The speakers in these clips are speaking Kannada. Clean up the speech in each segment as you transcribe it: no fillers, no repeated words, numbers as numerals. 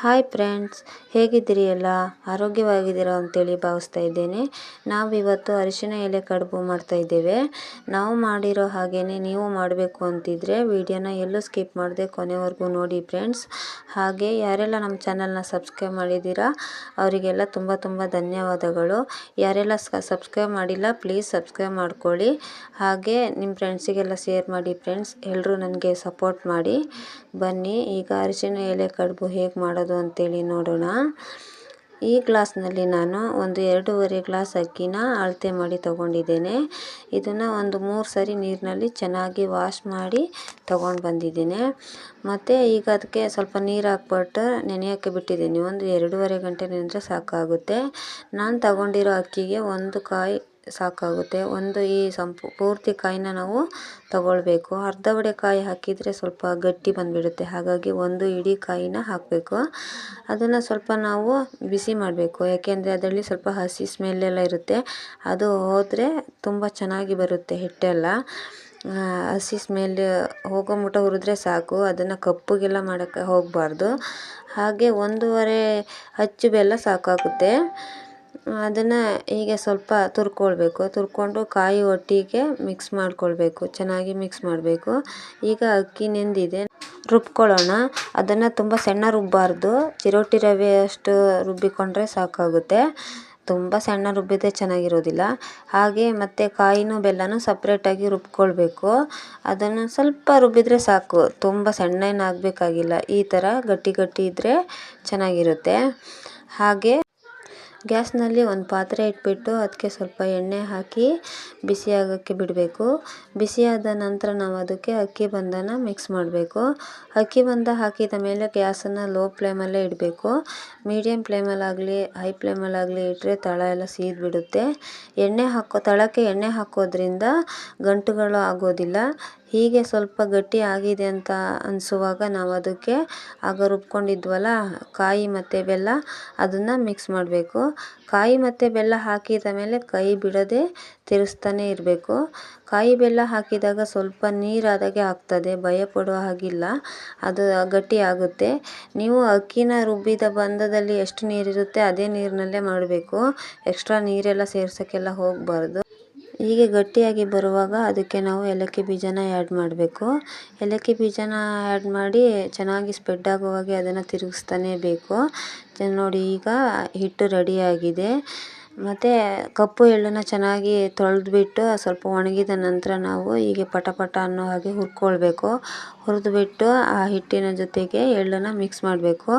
ಹಾಯ್ ಫ್ರೆಂಡ್ಸ್, ಹೇಗಿದ್ದೀರಿ? ಎಲ್ಲ ಆರೋಗ್ಯವಾಗಿದ್ದೀರಾ ಅಂತೇಳಿ ಭಾವಿಸ್ತಾ ಇದ್ದೇನೆ. ನಾವಿವತ್ತು ಅರಿಶಿನ ಎಲೆ ಕಡುಬು ಮಾಡ್ತಾ ಇದ್ದೇವೆ. ನಾವು ಮಾಡಿರೋ ಹಾಗೆಯೇ ನೀವು ಮಾಡಬೇಕು ಅಂತಿದ್ರೆ ವಿಡಿಯೋನ ಎಲ್ಲೂ ಸ್ಕಿಪ್ ಮಾಡದೆ ಕೊನೆವರೆಗೂ ನೋಡಿ ಫ್ರೆಂಡ್ಸ್. ಹಾಗೆ ಯಾರೆಲ್ಲ ನಮ್ಮ ಚಾನಲ್ನ ಸಬ್ಸ್ಕ್ರೈಬ್ ಮಾಡಿದ್ದೀರಾ ಅವರಿಗೆಲ್ಲ ತುಂಬ ಧನ್ಯವಾದಗಳು. ಯಾರೆಲ್ಲ ಸಬ್ಸ್ಕ್ರೈಬ್ ಮಾಡಿಲ್ಲ ಪ್ಲೀಸ್ ಸಬ್ಸ್ಕ್ರೈಬ್ ಮಾಡ್ಕೊಳ್ಳಿ. ಹಾಗೆ ನಿಮ್ಮ ಫ್ರೆಂಡ್ಸಿಗೆಲ್ಲ ಶೇರ್ ಮಾಡಿ ಫ್ರೆಂಡ್ಸ್. ಎಲ್ಲರೂ ನನಗೆ ಸಪೋರ್ಟ್ ಮಾಡಿ. ಬನ್ನಿ ಈಗ ಅರಿಶಿನ ಎಲೆ ಕಡುಬು ಹೇಗೆ ಮಾಡೋದು ಅಂತೇಳಿ ನೋಡೋಣ. ಈ ಗ್ಲಾಸ್ನಲ್ಲಿ ನಾನು ಒಂದು 2.5 ಗ್ಲಾಸ್ ಅಕ್ಕಿನ ಅಳತೆ ಮಾಡಿ ತಗೊಂಡಿದ್ದೇನೆ. ಇದನ್ನು ಒಂದು 3 ಸರಿ ನೀರಿನಲ್ಲಿ ಚೆನ್ನಾಗಿ ವಾಶ್ ಮಾಡಿ ತಗೊಂಡು ಬಂದಿದ್ದೇನೆ. ಮತ್ತು ಈಗ ಅದಕ್ಕೆ ಸ್ವಲ್ಪ ನೀರು ಹಾಕ್ಬಿಟ್ಟು ನೆನೆಯೋಕ್ಕೆ ಬಿಟ್ಟಿದ್ದೀನಿ. ಒಂದು 2.5 ಗಂಟೆ ನೆನೆದ್ರೆ ಸಾಕಾಗುತ್ತೆ. ನಾನು ತಗೊಂಡಿರೋ ಅಕ್ಕಿಗೆ ಒಂದು ಕಾಯಿ ಸಾಕಾಗುತ್ತೆ. ಈ ಪೂರ್ತಿ ಕಾಯಿನ ನಾವು ತಗೊಳ್ಬೇಕು. ಅರ್ಧ ಬಡೆ ಕಾಯಿ ಹಾಕಿದರೆ ಸ್ವಲ್ಪ ಗಟ್ಟಿ ಬಂದುಬಿಡುತ್ತೆ. ಹಾಗಾಗಿ ಒಂದು ಇಡೀ ಕಾಯಿನ ಹಾಕಬೇಕು. ಅದನ್ನು ಸ್ವಲ್ಪ ನಾವು ಬಿಸಿ ಮಾಡಬೇಕು. ಯಾಕೆಂದರೆ ಅದರಲ್ಲಿ ಸ್ವಲ್ಪ ಹಸಿ ಸ್ಮೆಲ್ಲೆಲ್ಲ ಇರುತ್ತೆ. ಅದು ಹೋದರೆ ತುಂಬ ಚೆನ್ನಾಗಿ ಬರುತ್ತೆ ಹಿಟ್ಟೆಲ್ಲ. ಹಸಿ ಸ್ಮೆಲ್ ಹೋಗೋ ಮಟ್ಟ ಹುರಿದ್ರೆ ಸಾಕು. ಅದನ್ನು ಕಪ್ಪಗೆಲ್ಲ ಮಾಡೋಕ್ಕೆ ಹೋಗಬಾರ್ದು. ಹಾಗೆ 1.5 ಅಚ್ಚು ಬೆಲ್ಲ ಸಾಕಾಗುತ್ತೆ. ಅದನ್ನು ಹೀಗೆ ಸ್ವಲ್ಪ ತುರ್ಕೊಂಡು ಕಾಯಿ ಒಟ್ಟಿಗೆ ಮಿಕ್ಸ್ ಮಾಡ್ಕೊಳ್ಬೇಕು. ಚೆನ್ನಾಗಿ ಮಿಕ್ಸ್ ಮಾಡಬೇಕು. ಈಗ ಅಕ್ಕಿ ನೆಂದಿದೆ, ರುಬ್ಕೊಳ್ಳೋಣ. ಅದನ್ನು ತುಂಬ ಸಣ್ಣ ರುಬ್ಬಾರ್ದು. ಚಿರೋಟಿ ರವೆ ಅಷ್ಟು ರುಬ್ಬಿಕೊಂಡ್ರೆ ಸಾಕಾಗುತ್ತೆ. ತುಂಬ ಸಣ್ಣ ರುಬ್ಬಿದ್ರೆ ಚೆನ್ನಾಗಿರೋದಿಲ್ಲ. ಹಾಗೆ ಮತ್ತು ಕಾಯಿನೂ ಬೆಲ್ಲನೂ ಸಪ್ರೇಟಾಗಿ ರುಬ್ಕೊಳ್ಬೇಕು. ಅದನ್ನು ಸ್ವಲ್ಪ ರುಬ್ಬಿದರೆ ಸಾಕು. ತುಂಬ ಸಣ್ಣ ಏನು ಆಗಬೇಕಾಗಿಲ್ಲ. ಈ ಥರ ಗಟ್ಟಿ ಇದ್ದರೆ ಚೆನ್ನಾಗಿರುತ್ತೆ. ಹಾಗೆ ಗ್ಯಾಸ್ನಲ್ಲಿ ಒಂದು ಪಾತ್ರೆ ಇಟ್ಬಿಟ್ಟು ಅದಕ್ಕೆ ಸ್ವಲ್ಪ ಎಣ್ಣೆ ಹಾಕಿ ಬಿಸಿ ಆಗೋಕ್ಕೆ ಬಿಡಬೇಕು. ಬಿಸಿಯಾದ ನಂತರ ನಾವು ಅದಕ್ಕೆ ಅಕ್ಕಿ ಬಂದನ ಮಿಕ್ಸ್ ಮಾಡಬೇಕು. ಅಕ್ಕಿ ಬಂದ ಹಾಕಿದ ಮೇಲೆ ಗ್ಯಾಸನ್ನು ಲೋ ಫ್ಲೇಮಲ್ಲೇ ಇಡಬೇಕು. ಮೀಡಿಯಮ್ ಫ್ಲೇಮಲ್ಲಾಗಲಿ ಹೈ ಫ್ಲೇಮಲ್ಲಾಗಲಿ ಇಟ್ಟರೆ ತಳ ಎಲ್ಲ ಸೀದ್ಬಿಡುತ್ತೆ. ತಳಕ್ಕೆ ಎಣ್ಣೆ ಹಾಕೋದ್ರಿಂದ ಗಂಟುಗಳು ಆಗೋದಿಲ್ಲ. ಹೀಗೆ ಸ್ವಲ್ಪ ಗಟ್ಟಿ ಆಗಿದೆ ಅಂತ ಅನಿಸುವಾಗ ನಾವು ಅದಕ್ಕೆ ಆಗ ರುಬ್ಕೊಂಡಿದ್ವಲ್ಲ ಕಾಯಿ ಮತ್ತು ಬೆಲ್ಲ, ಅದನ್ನು ಮಿಕ್ಸ್ ಮಾಡಬೇಕು. ಕಾಯಿ ಮತ್ತು ಬೆಲ್ಲ ಹಾಕಿದ ಮೇಲೆ ಕೈ ಬಿಡದೆ ತಿರುಗಿಸ್ತಾನೆ ಇರಬೇಕು. ಕಾಯಿ ಬೆಲ್ಲ ಹಾಕಿದಾಗ ಸ್ವಲ್ಪ ನೀರಾದಾಗೆ ಆಗ್ತದೆ, ಭಯ ಪಡುವ ಹಾಗಿಲ್ಲ. ಅದು ಗಟ್ಟಿ ಆಗುತ್ತೆ. ನೀವು ಅಕ್ಕಿನ ರುಬ್ಬಿದ ಬಂದದಲ್ಲಿ ಎಷ್ಟು ನೀರಿರುತ್ತೆ ಅದೇ ನೀರಿನಲ್ಲೇ ಮಾಡಬೇಕು. ಎಕ್ಸ್ಟ್ರಾ ನೀರೆಲ್ಲ ಸೇರ್ಸೋಕ್ಕೆಲ್ಲ ಹೋಗಬಾರ್ದು. ಹೀಗೆ ಗಟ್ಟಿಯಾಗಿ ಬರುವಾಗ ಅದಕ್ಕೆ ನಾವು ಏಲಕ್ಕಿ ಬೀಜನ ಆ್ಯಡ್ ಮಾಡಬೇಕು. ಏಲಕ್ಕಿ ಬೀಜನ ಆ್ಯಡ್ ಮಾಡಿ ಚೆನ್ನಾಗಿ ಸ್ಪ್ರೆಡ್ ಆಗುವಾಗೆ ಅದನ್ನು ತಿರುಗಿಸ್ತಾನೇ ಬೇಕು. ನೋಡಿ ಈಗ ಹಿಟ್ಟು ರೆಡಿಯಾಗಿದೆ. ಮತ್ತು ಕಪ್ಪು ಎಳ್ಳನ್ನು ಚೆನ್ನಾಗಿ ತೊಳೆದ್ಬಿಟ್ಟು ಸ್ವಲ್ಪ ಒಣಗಿದ ನಂತರ ನಾವು ಹೀಗೆ ಪಟ ಅನ್ನೋ ಹಾಗೆ ಹುರ್ಕೊಳ್ಬೇಕು. ಹುರಿದ್ಬಿಟ್ಟು ಆ ಹಿಟ್ಟಿನ ಜೊತೆಗೆ ಎಳ್ಳನ್ನು ಮಿಕ್ಸ್ ಮಾಡಬೇಕು.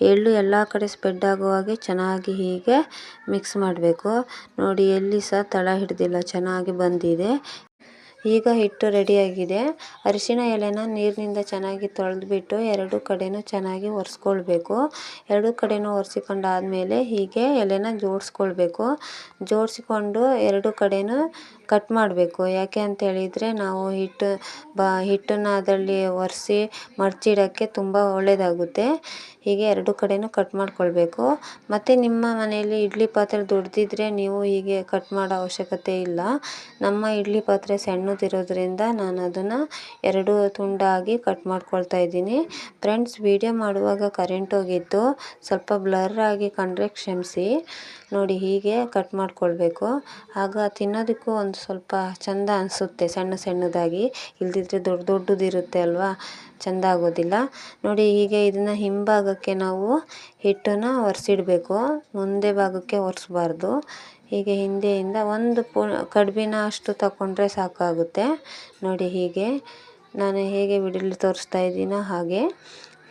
ಎಳ್ಳು ಎಲ್ಲ ಕಡೆ ಸ್ಪ್ರೆಡ್ ಆಗುವಾಗೆ ಚೆನ್ನಾಗಿ ಹೀಗೆ ಮಿಕ್ಸ್ ಮಾಡಬೇಕು. ನೋಡಿ ಎಲ್ಲಿ ಸಹ ತಳ ಹಿಡ್ದಿಲ್ಲ, ಚೆನ್ನಾಗಿ ಬಂದಿದೆ. ಈಗ ಹಿಟ್ಟು ರೆಡಿಯಾಗಿದೆ. ಅರಿಶಿನ ಎಲೆನ ನೀರಿನಿಂದ ಚೆನ್ನಾಗಿ ತೊಳೆದ್ಬಿಟ್ಟು 2 ಕಡೆನೂ ಚೆನ್ನಾಗಿ ಒರೆಸ್ಕೊಳ್ಬೇಕು. 2 ಕಡೆನೂ ಒರೆಸಿಕೊಂಡಾದ್ಮೇಲೆ ಹೀಗೆ ಎಲೆನ ಜೋಡಿಸ್ಕೊಳ್ಬೇಕು. ಜೋಡಿಸಿಕೊಂಡು 2 ಕಡೆನೂ ಕಟ್ ಮಾಡಬೇಕು. ಯಾಕೆ ಅಂತ ಹೇಳಿದರೆ ನಾವು ಹಿಟ್ಟನ್ನು ಅದರಲ್ಲಿ ಒರೆಸಿ ಮಡಚಿಡೋಕ್ಕೆ ತುಂಬ ಒಳ್ಳೆಯದಾಗುತ್ತೆ. ಹೀಗೆ 2 ಕಡೆನೂ ಕಟ್ ಮಾಡ್ಕೊಳ್ಬೇಕು. ಮತ್ತು ನಿಮ್ಮ ಮನೆಯಲ್ಲಿ ಇಡ್ಲಿ ಪಾತ್ರೆ ದೊಡ್ಡದಿದ್ರೆ ನೀವು ಹೀಗೆ ಕಟ್ ಮಾಡೋ ಅವಶ್ಯಕತೆ ಇಲ್ಲ. ನಮ್ಮ ಇಡ್ಲಿ ಪಾತ್ರೆ ಸಣ್ಣದಿರೋದ್ರಿಂದ ನಾನು ಅದನ್ನು 2 ತುಂಡಾಗಿ ಕಟ್ ಮಾಡ್ಕೊಳ್ತಾ ಇದ್ದೀನಿ. ಫ್ರೆಂಡ್ಸ್, ವಿಡಿಯೋ ಮಾಡುವಾಗ ಕರೆಂಟ್ ಹೋಗಿತ್ತು. ಸ್ವಲ್ಪ ಬ್ಲರ್ ಆಗಿ ಕಂಡ್ರೆ ಕ್ಷಮಿಸಿ. ನೋಡಿ ಹೀಗೆ ಕಟ್ ಮಾಡ್ಕೊಳ್ಬೇಕು. ಆಗ ತಿನ್ನೋದಕ್ಕೂ ಒಂದು ಸ್ವಲ್ಪ ಚೆಂದ ಅನಿಸುತ್ತೆ ಸಣ್ಣದಾಗಿ. ಇಲ್ದಿದ್ರೆ ದೊಡ್ಡದಿರುತ್ತೆ ಅಲ್ವಾ, ಚೆಂದ ಆಗೋದಿಲ್ಲ. ನೋಡಿ ಹೀಗೆ ಇದನ್ನು ಹಿಂಭಾಗಕ್ಕೆ ನಾವು ಹಿಟ್ಟನ್ನು ಒರೆಸಿಡಬೇಕು. ಮುಂದೆ ಭಾಗಕ್ಕೆ ಒರೆಸ್ಬಾರ್ದು. ಹೀಗೆ ಹಿಂದೆಯಿಂದ ಒಂದು ಕಡುಬಿನ ಅಷ್ಟು ತಗೊಂಡ್ರೆ ಸಾಕಾಗುತ್ತೆ. ನೋಡಿ ಹೀಗೆ ನಾನು ಹೇಗೆ ವಿಡಿಯೋಲಿ ತೋರಿಸ್ತಾ ಇದ್ದೀನೋ ಹಾಗೆ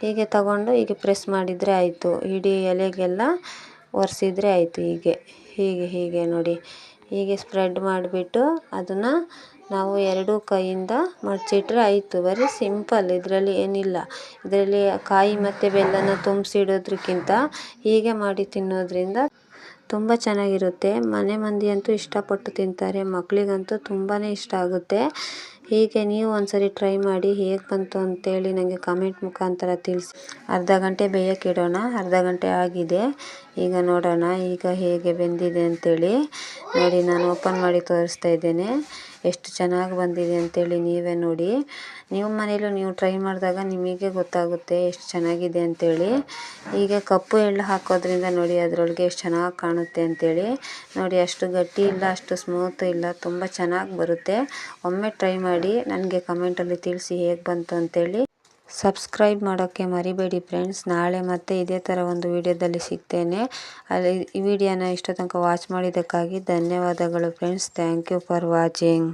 ಹೀಗೆ ತಗೊಂಡು ಹೀಗೆ ಪ್ರೆಸ್ ಮಾಡಿದರೆ ಆಯಿತು. ಇಡೀ ಎಲೆಗೆಲ್ಲ ಒರೆಸಿದ್ರೆ ಆಯಿತು. ಹೀಗೆ ನೋಡಿ ಹೀಗೆ ಸ್ಪ್ರೆಡ್ ಮಾಡಿಬಿಟ್ಟು ಅದನ್ನು ನಾವು 2 ಕೈಯಿಂದ ಮಡಚಿಟ್ರೆ ಆಯಿತು. Very simple. ಇದರಲ್ಲಿ ಏನಿಲ್ಲ. ಇದರಲ್ಲಿ ಕಾಯಿ ಮತ್ತು ಬೆಲ್ಲನ ತುಂಬಿಸಿಡೋದ್ರಕ್ಕಿಂತ ಹೀಗೆ ಮಾಡಿ ತಿನ್ನೋದ್ರಿಂದ ತುಂಬ ಚೆನ್ನಾಗಿರುತ್ತೆ. ಮನೆ ಮಂದಿ ಅಂತೂ ಇಷ್ಟಪಟ್ಟು ತಿಂತಾರೆ. ಮಕ್ಕಳಿಗಂತೂ ತುಂಬಾ ಇಷ್ಟ ಆಗುತ್ತೆ. ಹೀಗೆ ನೀವು ಒಂದ್ಸರಿ ಟ್ರೈ ಮಾಡಿ. ಹೇಗೆ ಬಂತು ಅಂತೇಳಿ ನನಗೆ ಕಾಮೆಂಟ್ ಮುಖಾಂತರ ತಿಳಿಸಿ. ಅರ್ಧ ಗಂಟೆ ಬೇಯಕ್ಕೆ ಇಡೋಣ. ಅರ್ಧ ಗಂಟೆ ಆಗಿದೆ. ಈಗ ನೋಡೋಣ ಈಗ ಹೇಗೆ ಬೆಂದಿದೆ ಅಂತೇಳಿ. ನೋಡಿ ನಾನು ಓಪನ್ ಮಾಡಿ ತೋರಿಸ್ತಾ ಇದ್ದೇನೆ. ಎಷ್ಟು ಚೆನ್ನಾಗಿ ಬಂದಿದೆ ಅಂತೇಳಿ ನೀವೇ ನೋಡಿ. ನೀವು ಮನೇಲೂ ನೀವು ಟ್ರೈ ಮಾಡಿದಾಗ ನಿಮಗೆ ಗೊತ್ತಾಗುತ್ತೆ ಎಷ್ಟು ಚೆನ್ನಾಗಿದೆ ಅಂತೇಳಿ. ಈಗ ಕಪ್ಪು ಎಳ್ಳು ಹಾಕೋದ್ರಿಂದ ನೋಡಿ ಅದರೊಳಗೆ ಎಷ್ಟು ಚೆನ್ನಾಗಿ ಕಾಣುತ್ತೆ ಅಂತೇಳಿ. ನೋಡಿ ಅಷ್ಟು ಗಟ್ಟಿ ಇಲ್ಲ, ಅಷ್ಟು ಸ್ಮೂತ್ ಇಲ್ಲ, ತುಂಬ ಚೆನ್ನಾಗಿ ಬರುತ್ತೆ. ಒಮ್ಮೆ ಟ್ರೈ ಮಾಡಿ ನನಗೆ ಕಮೆಂಟಲ್ಲಿ ತಿಳಿಸಿ ಹೇಗೆ ಬಂತು ಅಂತೇಳಿ. ಸಬ್ಸ್ಕ್ರೈಬ್ ಮಾಡೋಕ್ಕೆ ಮರಿಬೇಡಿ ಫ್ರೆಂಡ್ಸ್. ನಾಳೆ ಮತ್ತೆ ಇದೇ ಥರ ಒಂದು ವಿಡಿಯೋದಲ್ಲಿ ಸಿಗ್ತೇನೆ. ಅಲ್ಲಿ ಈ ವಿಡಿಯೋನ ಇಷ್ಟೋ ತನಕ ವಾಚ್ ಮಾಡಿದ್ದಕ್ಕಾಗಿ ಧನ್ಯವಾದಗಳು friends. Thank you for watching.